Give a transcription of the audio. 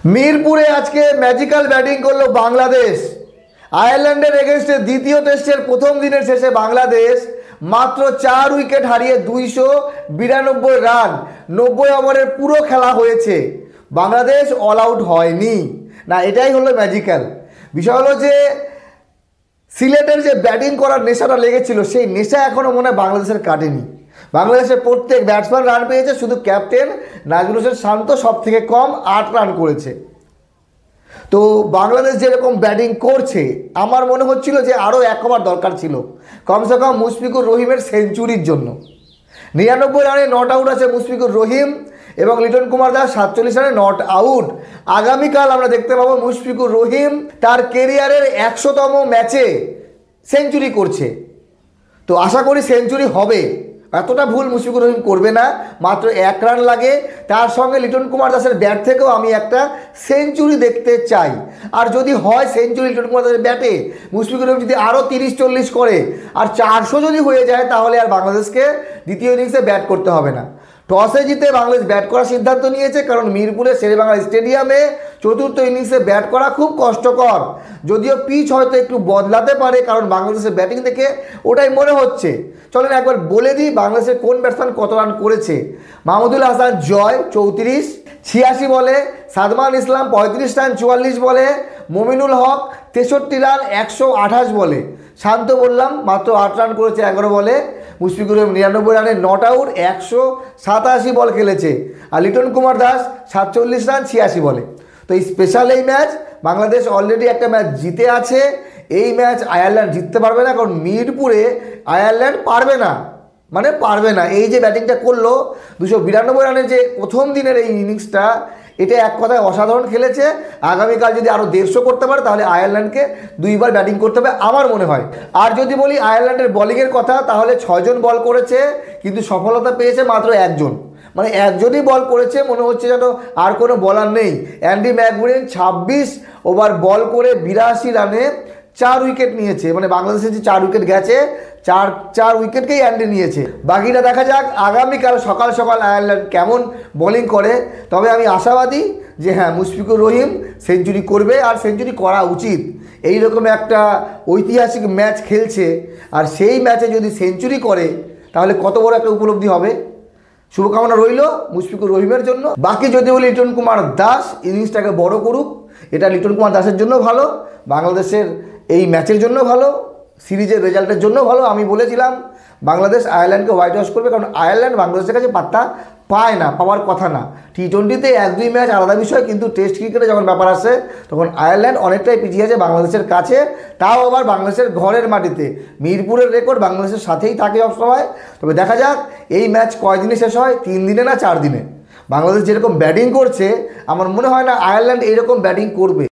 মিরপুরে আজকে magical batting করলো বাংলাদেশ। আয়ারল্যান্ডের এগেনস্টে দ্বিতীয় টেস্টের প্রথম দিনের শেষে বাংলাদেশ মাত্র 4 উইকেট হারিয়ে 292 রান 90 ওভারের পুরো খেলা হয়েছে। বাংলাদেশ অল আউট হয়নি না, এটাই হলো ম্যাজিক্যাল। বিষয় হলো যে সিলেটের যে ব্যাটিং করার নেশাটা লেগেছিল, সেই নেশা এখনও মনে হয় বাংলাদেশের কাটেনি। বাংলাদেশের প্রত্যেক ব্যাটসম্যান রান পেয়েছে, শুধু ক্যাপ্টেন নাজমুল হোসেন শান্ত সব থেকে কম 8 রান করেছে। তো বাংলাদেশ যেরকম ব্যাটিং করছে, আমার মনে হচ্ছিল যে আরও 1 ওভার দরকার ছিল কমসে কম মুশফিকুর রহিমের সেঞ্চুরির জন্য। 99 রানে নট আউট আছে মুশফিকুর রহিম এবং লিটন কুমার দাস 47 রানে নট আউট। আগামীকাল আমরা দেখতে পাবো মুশফিকুর রহিম তার কেরিয়ারের 100তম ম্যাচে সেঞ্চুরি করছে। তো আশা করি সেঞ্চুরি হবে, এতটা ভুল মুশফিকুর রহিম করবে না। মাত্র 1 রান লাগে, তার সঙ্গে লিটন কুমার দাসের ব্যাট থেকেও আমি একটা সেঞ্চুরি দেখতে চাই। আর যদি হয় সেঞ্চুরি লিটন কুমার দাসের ব্যাটে, মুশফিকুর রহিম যদি আরও 30-40 করে আর 400 যদি হয়ে যায়, তাহলে আর বাংলাদেশকে দ্বিতীয় ইনিংসে ব্যাট করতে হবে না। টসে জিতে বাংলাদেশ ব্যাট করার সিদ্ধান্ত নিয়েছে, কারণ মিরপুরে শেরেবাংলা স্টেডিয়ামে চতুর্থ ইনিংসে ব্যাট করা খুব কষ্টকর। যদিও পিচ হয়তো একটু বদলাতে পারে, কারণ বাংলাদেশের ব্যাটিং দেখে ওটাই মনে হচ্ছে। চলেন একবার বলে দিই বাংলাদেশের কোন ব্যাটসম্যান কত রান করেছে। মাহমুদুল হাসান জয় 34, 86 বলে। সাদমান ইসলাম 35 রান 44 বলে। মমিনুল হক 63 রান 128 বলে। শান্ত বললাম মাত্র 8 রান করেছে 11 বলে। মুশফিকুর রহিম 99 রানে নট আউট 187 বল খেলেছে। আর লিটন কুমার দাস 47 রান 86 বলে। তো এই স্পেশাল এই ম্যাচ বাংলাদেশ অলরেডি একটা ম্যাচ জিতে আছে। এই ম্যাচ আয়ারল্যান্ড জিততে পারবে না, কারণ মিরপুরে আয়ারল্যান্ড পারবে না, মানে পারবে না। এই যে ব্যাটিংটা করলো 292 রানের যে প্রথম দিনের এই ইনিংসটা, এটা এক কথায় অসাধারণ খেলেছে। আগামীকাল যদি আরও 150 করতে পারে, তাহলে আয়ারল্যান্ডকে 2 বার ব্যাটিং করতে হবে আমার মনে হয়। আর যদি বলি আয়ারল্যান্ডের বোলিংয়ের কথা, তাহলে 6 জন বল করেছে, কিন্তু সফলতা পেয়েছে মাত্র 1 জন। মানে 1 জনই বল করেছে, মনে হচ্ছে যেন আর কোনো বলার নেই। অ্যান্ডি ম্যাকগুইনেন 26 ওভার বল করে 82 রানে 4 উইকেট নিয়েছে। মানে বাংলাদেশের যে 4 উইকেট গেছে, 4 উইকেটকেই অ্যান্ডি নিয়েছে। বাকিটা দেখা যাক আগামীকাল সকাল সকাল আয়ারল্যান্ড কেমন বোলিং করে। তবে আমি আশাবাদী যে হ্যাঁ, মুশফিকুর রহিম সেঞ্চুরি করবে, আর সেঞ্চুরি করা উচিত। এই রকম একটা ঐতিহাসিক ম্যাচ খেলছে, আর সেই ম্যাচে যদি সেঞ্চুরি করে, তাহলে কত বড় একটা উপলব্ধি হবে। শুভকামনা রইল মুশফিকুর রহিমের জন্য। বাকি যদি বলি লিটন কুমার দাস ইনিংসটাকে বড় করুক, এটা লিটন কুমার দাসের জন্য ভালো, বাংলাদেশের এই ম্যাচের জন্য ভালো, সিরিজের রেজাল্টের জন্য ভালো। আমি বলেছিলাম বাংলাদেশ আয়ারল্যান্ডকে হোয়াইট ওয়াশ করবে, কারণ আয়ারল্যান্ড বাংলাদেশের কাছে পাত্তা পায় না, পাওয়ার কথা না। টি-20তে 1-2 ম্যাচ আলাদা বিষয়, কিন্তু টেস্ট ক্রিকেটে যখন ব্যাপার আসে, তখন আয়ারল্যান্ড অনেকটাই পিছিয়ে আছে বাংলাদেশের কাছে। তাও আবার বাংলাদেশের ঘরের মাটিতে। মিরপুরের রেকর্ড বাংলাদেশের সাথেই থাকে সবসময়। তবে দেখা যাক এই ম্যাচ কয়দিনে শেষ হয়, 3 দিনে না 4 দিনে। বাংলাদেশ যেরকম ব্যাটিং করছে, আমার মনে হয় না আয়ারল্যান্ড এইরকম ব্যাটিং করবে।